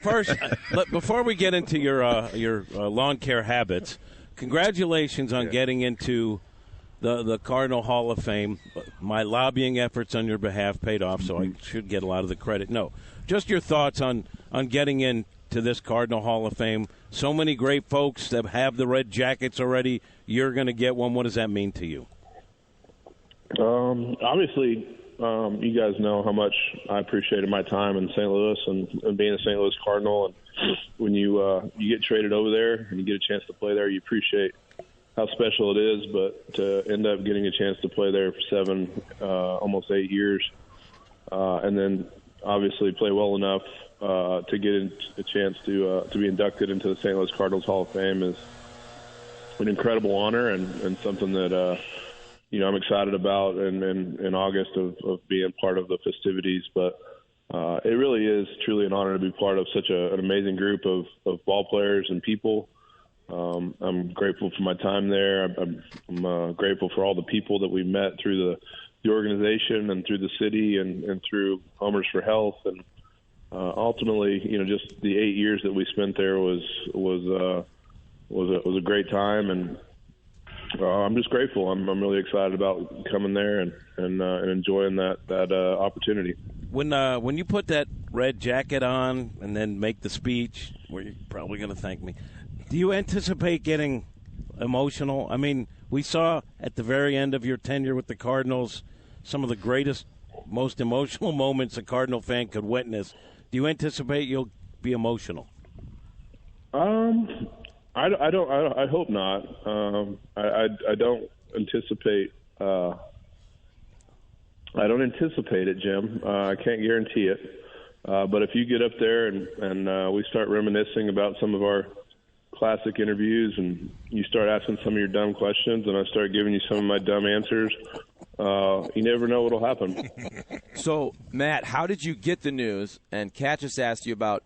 first, before we get into your lawn care habits, congratulations on getting into the Cardinal Hall of Fame. My lobbying efforts on your behalf paid off, so I should get a lot of the credit. No, just your thoughts on getting into this Cardinal Hall of Fame. So many great folks that have the red jackets already. You're going to get one. What does that mean to you? Obviously, you guys know how much I appreciated my time in St. Louis and being a St. Louis Cardinal. And when you get traded over there and you get a chance to play there, you appreciate how special it is. But to end up getting a chance to play there for 7, almost 8 years, and then obviously play well enough to get a chance to be inducted into the St. Louis Cardinals Hall of Fame is an incredible honor and something that I'm excited about in August of being part of the festivities. But it really is truly an honor to be part of such an amazing group of ball players and people. I'm grateful for my time there. I'm grateful for all the people that we met through the organization and through the city and through Homers for Health. And ultimately, just the 8 years that we spent there was a great time. And I'm just grateful. I'm really excited about coming there and enjoying that opportunity. When you put that red jacket on and then make the speech, where you're probably going to thank me, do you anticipate getting emotional? I mean, we saw at the very end of your tenure with the Cardinals some of the greatest, most emotional moments a Cardinal fan could witness. Do you anticipate you'll be emotional? I don't. I hope not. I don't anticipate. I don't anticipate it, Jim. I can't guarantee it. But if you get up there and we start reminiscing about some of our classic interviews, and you start asking some of your dumb questions, and I start giving you some of my dumb answers, you never know what'll happen. So, Matt, how did you get the news? And Kat just asked you about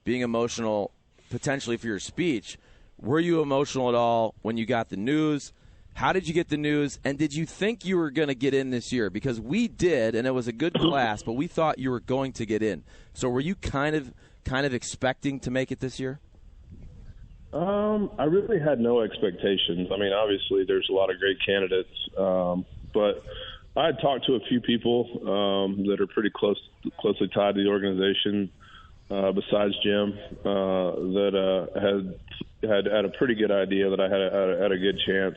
being emotional potentially for your speech. Were you emotional at all when you got the news? How did you get the news? And did you think you were going to get in this year? Because we did, and it was a good class, but we thought you were going to get in. So were you kind of expecting to make it this year? I really had no expectations. I mean, obviously there's a lot of great candidates, but I had talked to a few people that are pretty closely tied to the organization, besides Jim, that had a pretty good idea that I had a good chance.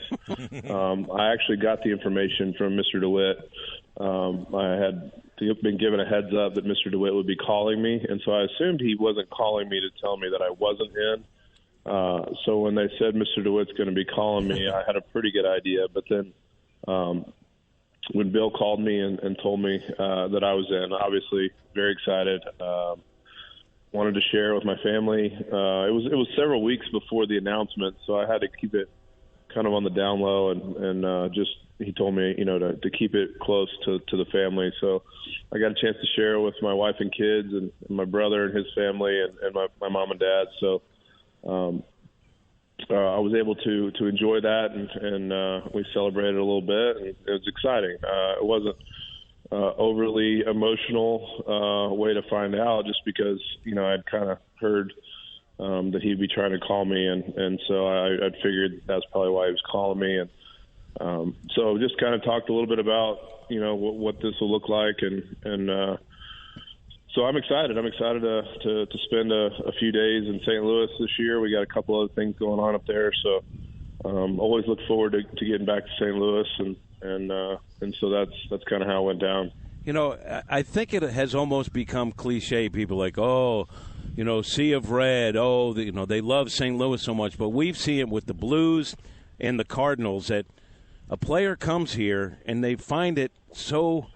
I actually got the information from Mr. DeWitt. I had been given a heads up that Mr. DeWitt would be calling me, and so I assumed he wasn't calling me to tell me that I wasn't in. So when they said Mr. DeWitt's going to be calling me, I had a pretty good idea. But then when Bill called me and told me that I was in, obviously very excited. Wanted to share with my family. It was several weeks before the announcement, so I had to keep it kind of on the down low, and just he told me, to keep it close to the family. So I got a chance to share with my wife and kids and my brother and his family and my mom and dad. So I was able to enjoy that, and we celebrated a little bit, and it was exciting. It wasn't overly emotional way to find out, just because I'd kind of heard that he'd be trying to call me, and so I'd figured that's probably why he was calling me, and so just kind of talked a little bit about what this will look like, and so I'm excited. I'm excited to spend a few days in St. Louis this year. We got a couple other things going on up there, so always look forward to getting back to St. Louis, and so that's kind of how it went down. I think it has almost become cliche. People like, sea of red. They love St. Louis so much, but we've seen it with the Blues and the Cardinals that a player comes here and they find it so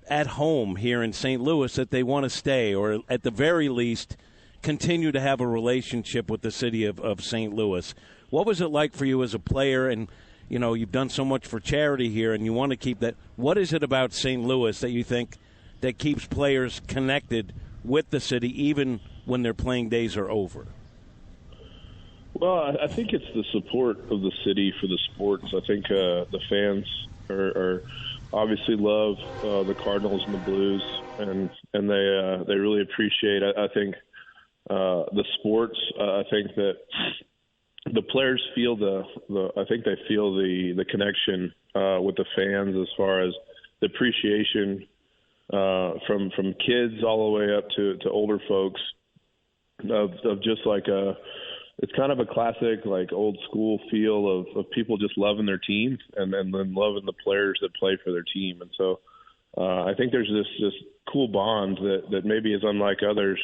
at home here in St. Louis that they want to stay, or at the very least continue to have a relationship with the city of St. Louis. What was it like for you as a player? And you've done so much for charity here, and you want to keep that. What is it about St. Louis that you think that keeps players connected with the city even when their playing days are over? Well, I think it's the support of the city for the sports. I think the fans are obviously love the Cardinals and the Blues, and they really appreciate. I think the sports. I think that the players feel I think they feel the connection with the fans as far as the appreciation from kids all the way up to older folks of just like it's kind of a classic, like, old school feel of people just loving their team and then loving the players that play for their team. And so I think there's this cool bond that maybe is unlike others,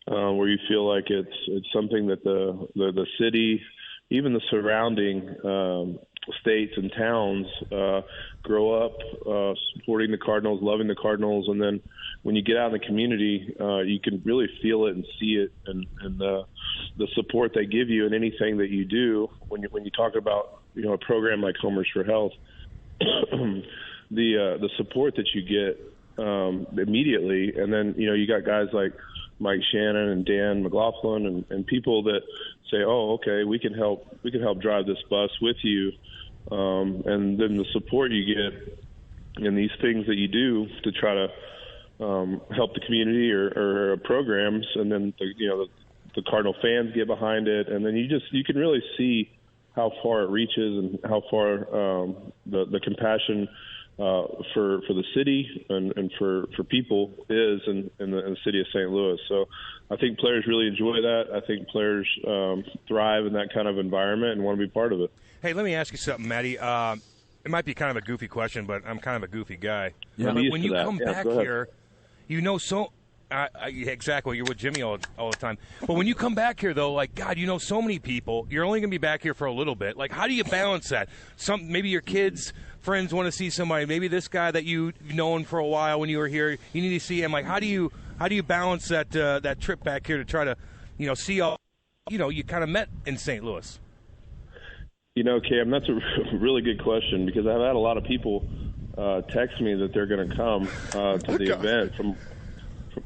where you feel like it's something that the city, even the surrounding states and towns grow up supporting the Cardinals, loving the Cardinals, and then when you get out in the community, you can really feel it and see it, and the support they give you in anything that you do. When you talk about a program like Homers for Health, the support that you get immediately, and then you got guys like Mike Shannon and Dan McLaughlin and people that say, oh, okay, we can help drive this bus with you, and then the support you get in these things that you do to try to help the community or programs, and then the Cardinal fans get behind it, and then you can really see how far it reaches and how far the compassion for the city and for people is in the city of St. Louis. So I think players really enjoy that. I think players thrive in that kind of environment and want to be part of it. Hey, let me ask you something, Matty. It might be kind of a goofy question, but I'm kind of a goofy guy. Yeah, but when you come back here, exactly, you're with Jimmy all the time. But when you come back here, though, like, God, so many people. You're only going to be back here for a little bit. Like, how do you balance that? Maybe your kids, friends want to see somebody. Maybe this guy that you've known for a while when you were here, you need to see him. Like, how do you balance that trip back here to try to, see all, you kind of met in St. Louis? Cam, that's a really good question, because I've had a lot of people text me that they're going to come to the event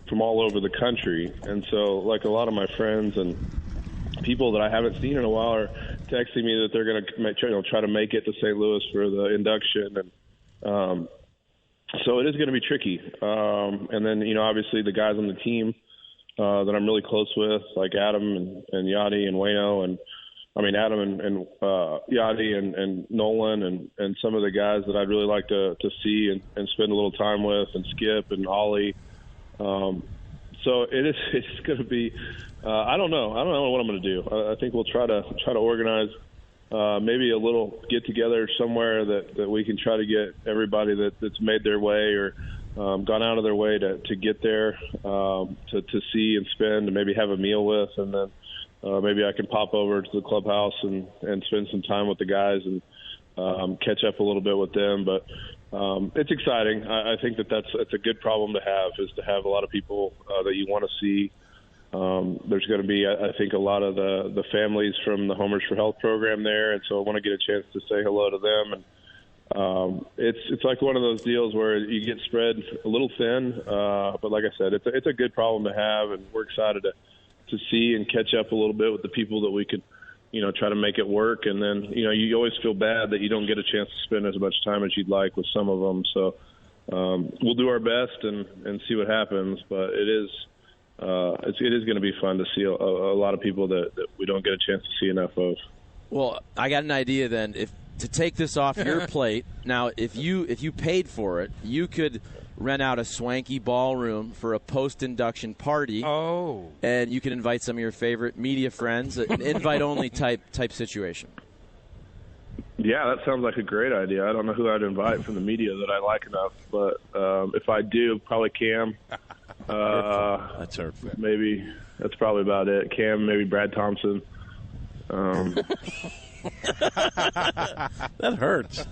from all over the country. And so, like, a lot of my friends and people that I haven't seen in a while are texting me that they're going to try to make it to St. Louis for the induction. And so it is going to be tricky. And then, obviously the guys on the team that I'm really close with, like Adam and Yachty and Wayno, and Adam and Yachty and Nolan and some of the guys that I'd really like to see and spend a little time with, and Skip and Ollie. So it's going to be, I don't know what I'm going to do. I think we'll try to organize maybe a little get together somewhere that we can try to get everybody that's made their way or gone out of their way to get there, to see and spend and maybe have a meal with, and then maybe I can pop over to the clubhouse and spend some time with the guys and catch up a little bit with them. But it's exciting. I think that's a good problem to have, is to have a lot of people that you want to see. There's going to be, I think, a lot of the families from the Homers for Health program there, and so I want to get a chance to say hello to them. And it's like one of those deals where you get spread a little thin, but like I said, it's a good problem to have, and we're excited to see and catch up a little bit with the people that we could, try to make it work. And then, you always feel bad that you don't get a chance to spend as much time as you'd like with some of them. So we'll do our best and see what happens. But it is going to be fun to see a lot of people that we don't get a chance to see enough of. Well, I got an idea then. To take this off your plate, now if you paid for it, you could rent out a swanky ballroom for a post-induction party. Oh. And you can invite some of your favorite media friends, an invite-only type situation. Yeah, that sounds like a great idea. I don't know who I'd invite from the media that I like enough, but if I do, probably Cam. That's hurtful. Maybe that's probably about it. Cam, maybe Brad Thompson. That hurts.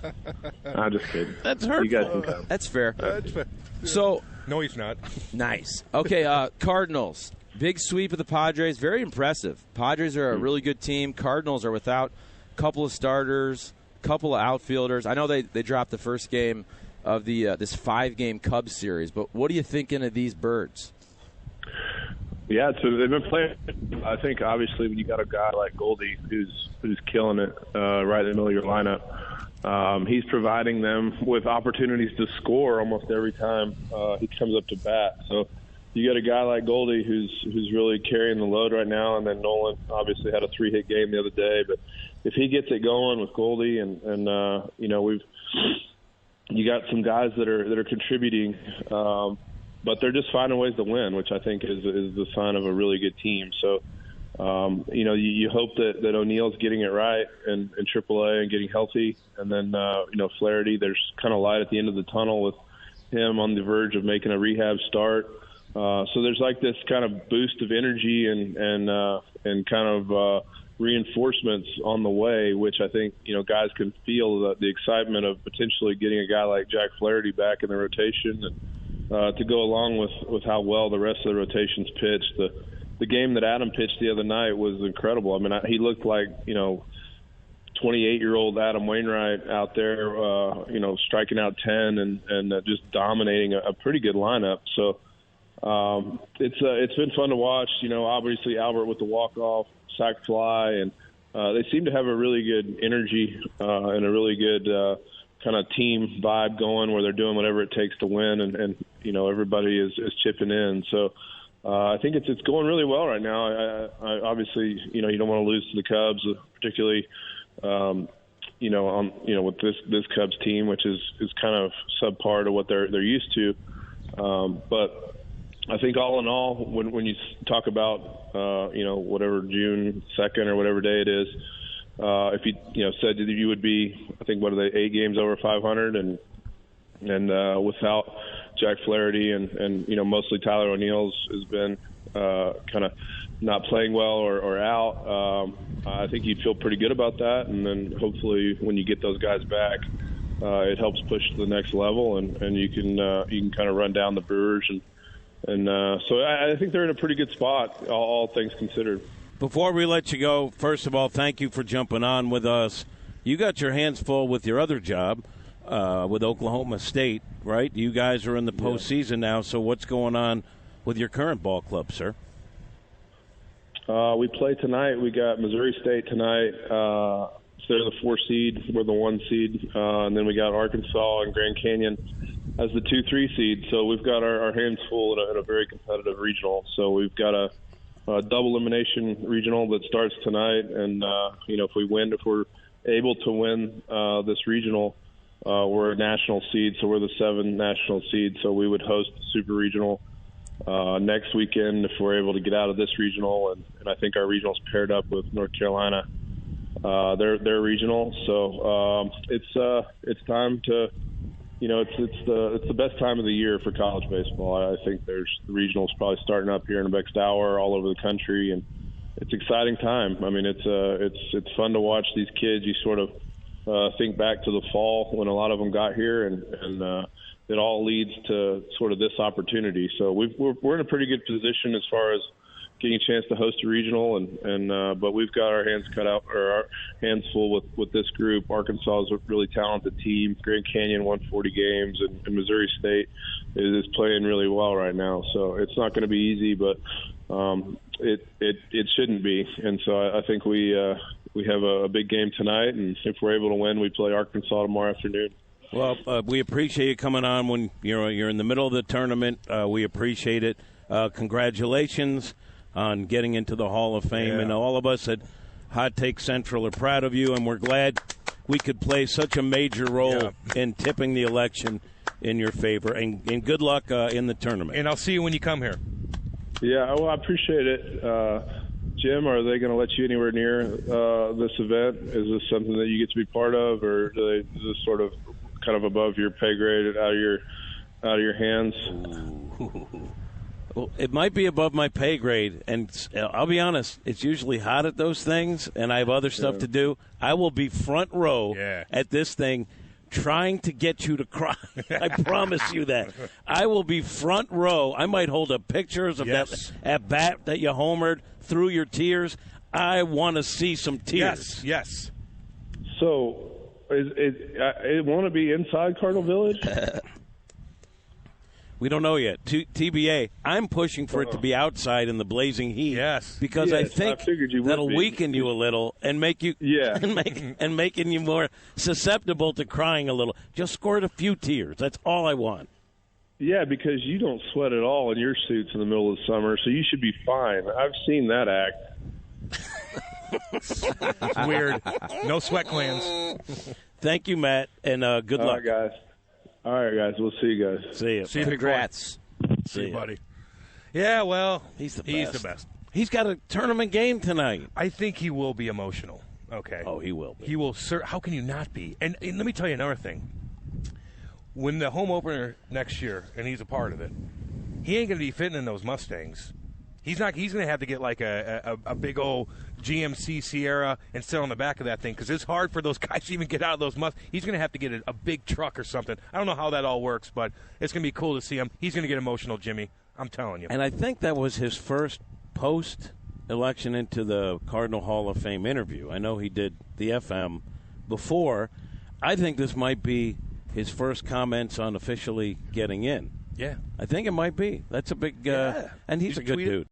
I'm just kidding. That's hurtful. You guys can come. That's fair. That's fair. So, no, he's not. Nice. Okay, Cardinals. Big sweep of the Padres. Very impressive. Padres are a really good team. Cardinals are without a couple of starters, a couple of outfielders. I know they dropped the first game of this 5-game Cubs series, but what are you thinking of these birds? Yeah, so they've been playing. I think obviously when you got a guy like Goldie who's killing it right in the middle of your lineup, he's providing them with opportunities to score almost every time he comes up to bat. So you got a guy like Goldie who's really carrying the load right now, and then Nolan obviously had a 3-hit game the other day. But if he gets it going with Goldie, and you got some guys that are contributing, but they're just finding ways to win, which I think is the sign of a really good team. So, you hope that O'Neal's getting it right in AAA and getting healthy, and then Flaherty, there's kind of light at the end of the tunnel with him on the verge of making a rehab start. So there's like this kind of boost of energy and kind of reinforcements on the way, which I think guys can feel the excitement of potentially getting a guy like Jack Flaherty back in the rotation, and to go along with how well the rest of the rotation's pitched. The game that Adam pitched the other night was incredible. I mean, he looked like 28-year-old Adam Wainwright out there, striking out 10 and just dominating a pretty good lineup. So it's been fun to watch. Obviously Albert with the walk-off, sac fly, and they seem to have a really good energy and a really good kind of team vibe going, where they're doing whatever it takes to win, and everybody is chipping in. So I think it's going really well right now. I obviously, you don't want to lose to the Cubs, particularly, with this Cubs team, which is kind of subpar to what they're used to. But I think all in all, when you talk about, whatever June 2nd or whatever day it is, if you said that you would be, I think, what are they, 8 games over 500, and without Jack Flaherty and mostly Tyler O'Neal's has been kind of not playing well or out, I think you'd feel pretty good about that. And then hopefully when you get those guys back, it helps push to the next level, and you can kind of run down the Brewers, and so I think they're in a pretty good spot, all things considered. Before we let you go, first of all, thank you for jumping on with us. You got your hands full with your other job with Oklahoma State, right? You guys are in the postseason now, so what's going on with your current ball club, sir? We play tonight. We got Missouri State tonight. So they're the 4 seed. We're the 1 seed. And then we got Arkansas and Grand Canyon as the 2-3 seed. So we've got our hands full in a very competitive regional. So we've got a double elimination regional that starts tonight. And, if we're able to win this regional, we're a national seed. So we're the 7th national seed. So we would host the super regional next weekend if we're able to get out of this regional. And I think our regional's paired up with North Carolina. They're regional. So it's time to, it's the best time of the year for college baseball. I think the regionals probably starting up here in the next hour all over the country, and it's an exciting time. I mean, it's fun to watch these kids. You sort of think back to the fall when a lot of them got here, and it all leads to sort of this opportunity. So we're in a pretty good position as far as getting a chance to host a regional, but we've got our hands cut out, or our hands full with this group. Arkansas is a really talented team. Grand Canyon won 40 games, and Missouri State is playing really well right now. So it's not going to be easy, but it shouldn't be. And so I think we have a big game tonight, and if we're able to win, we play Arkansas tomorrow afternoon. Well, we appreciate you coming on when you're in the middle of the tournament. We appreciate it. Congratulations on getting into the Hall of Fame. And all of us at Hot Take Central are proud of you, and we're glad we could play such a major role in tipping the election in your favor. And good luck in the tournament. And I'll see you when you come here. Yeah, well, I appreciate it. Jim, are they going to let you anywhere near this event? Is this something that you get to be part of, or is this sort of kind of above your pay grade, out of your hands? Well, it might be above my pay grade, and I'll be honest, it's usually hot at those things, and I have other stuff to do. I will be front row at this thing trying to get you to cry. I promise you that. I will be front row. I might hold up pictures of that at bat that you homered through your tears. I want to see some tears. Yes. So, it want to be inside Cardinal Village? We don't know yet. TBA, I'm pushing for it to be outside in the blazing heat. Yes. Because I think that'll weaken you a little and make you and making you more susceptible to crying a little. Just squirt a few tears. That's all I want. Yeah, because you don't sweat at all in your suits in the middle of the summer, so you should be fine. I've seen that act. It's weird. No sweat glands. Thank you, Matt, and good luck. All right, guys. We'll see you guys. See you. See you. Congrats. See you, buddy. Yeah, well, He's the best. He's got a tournament game tonight. I think he will be emotional. Okay. Oh, he will be. He will. How can you not be? And let me tell you another thing. When the home opener next year, and he's a part of it, he ain't going to be fitting in those Mustangs. He's not. He's going to have to get like a big old GMC Sierra and sit on the back of that thing because it's hard for those guys to even get out of those Mustangs. He's going to have to get a big truck or something. I don't know how that all works, but it's going to be cool to see him. He's going to get emotional, Jimmy. I'm telling you. And I think that was his first post-election into the Cardinal Hall of Fame interview. I know he did the FM before. I think this might be his first comments on officially getting in. Yeah. I think it might be. That's a big and he's a good dude.